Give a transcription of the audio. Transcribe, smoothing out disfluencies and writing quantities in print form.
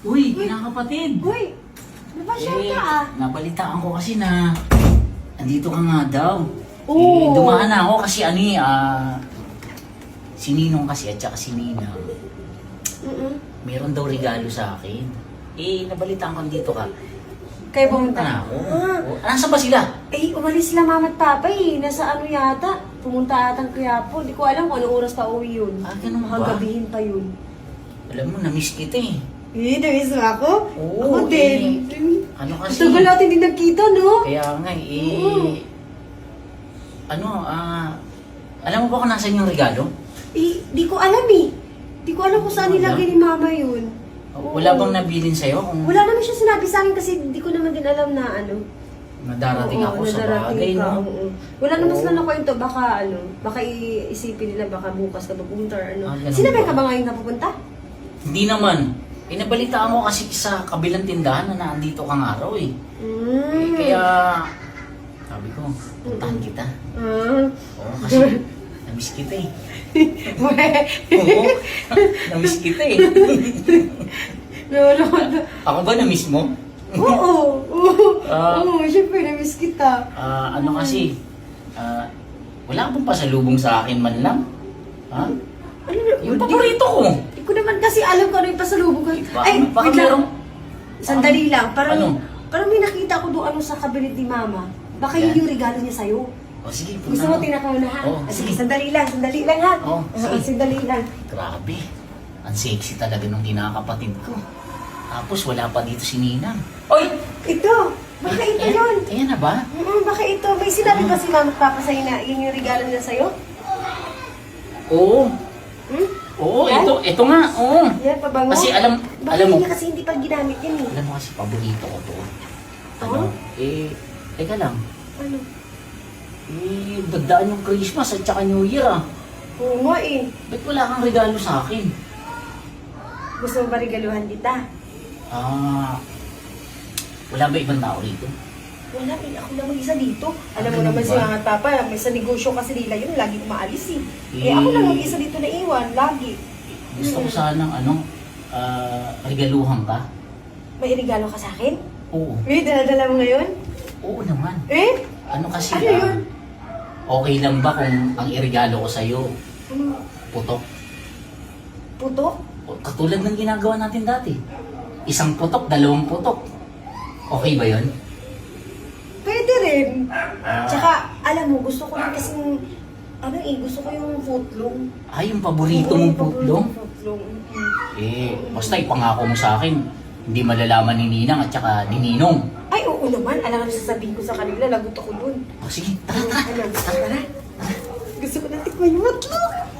Uy, kinakapatid! Uy, napasyal ka ah. Nabalitaan ko kasi na andito ka nga daw. Oo. Dumaan na ako kasi si Ninong kasi at saka si Nina, meron daw regalo sa akin. Nabalitaan ko dito ka. Kayo Pumunta pumunta na ako. Ah. Nasaan ba sila? Umalis sila mama at papa eh. Nasa ano yata. Pumunta atang Quiapo. Di ko alam kung anong oras pa uwi yun. Ganun ba? Hanggabihin pa yun. Alam mo, na-miss kita eh. Na-miss mo ako? Oo, Ako din. Ano kasi? Tagal natin din nagkita, no? Kaya nga alam mo ba kung nasan yung regalo? Di ko alam eh. Di ko alam kung saan Wala? nilagay ni mama yun. Wala bang nabilin sa'yo kung Wala naman siya sinabi sa akin kasi di ko naman din alam na ano. nadarating ako sa nadarating bagay, ka, no? oo. Wala naman Oo. sila na kwento. Baka iisipin nila baka bukas ka pupunta or ano. Ganun Sinabay ba? ka ba ngayon na pupunta? Hindi naman. Nabalitaan mo kasi sa kabilang tindahan na naandito kang araw eh. Kaya, sabi ko, puntahan kita. Oo, kasi na-miss kita eh. Oo, na-miss kita eh. Lolo. Ako ba na-miss mo? Oo. Oo, syempre na-miss kita. Ano kasi, wala ka bang pasalubong sa akin man lang? Ha? Ano na? Yung paborito ko. Hindi ko naman kasi alam kung ano yung pasalubong ko. Baka wait lang. merong... Sandali lang. Ano? Parang may nakita ko doon sa kabinet ni mama. Baka yun Yan? yung regalo niya sa'yo. O sige, punta Gusto mo tinakaw na ha? Oo, Sige, sige. sandali lang ha? Oo, sige. Sandali lang. Grabe. Ang sexy talaga nung kinakapatid ko. Tapos wala pa dito si Ninang. Oy! Ito! Baka ito yun! Ayan na ba? Baka ito. May sinabi ba si mama at papa sa'yo na yun yung regalo niya sa'yo? Oo. Hmm? Oo, Yan? ito nga. Oo. Yan, pabango? Kasi alam Baka mo, hindi kasi hindi pa ginamit yan eh. alam mo kasi paborito ko to. Oo? Teka lang. Ano? Dagdaan yung Christmas at saka New Year ah. Oo nga eh. Ba't wala kang regalo sa akin? Gusto mo ba regaluhan kita? Wala ba ibang tao rito? Wala eh. Ako lang mag-isa dito. Alam mo Ano naman ba? si mga papa, may sa negosyo kasi nila yun, lagi umaalis eh. Eh, Ako lang mag-isa dito na iwan, lagi. Gusto ko sanang regaluhan ka. May regalo ka sa akin? Oo. Dala-dala mo ngayon? Oo naman. Ano kasi Ano yun? okay lang ba kung ang iregalo ko sa'yo, Ano? putok? Putok? Katulad ng ginagawa natin dati. Isang putok, dalawang putok. Okay ba yun? Pwede rin. Ah. Tsaka, alam mo, gusto ko rin kasing, gusto ko yung footlong. Yung paborito mong putlong? Footlong. Basta ipangako mo sa akin, hindi malalaman ni Ninang at saka ni Ninong. Ay, oo naman. Alam mo, sasabihin ko sa kanila, lagot ako dun. Sige, tara. Tara. Gusto ko na tikman yung footlong.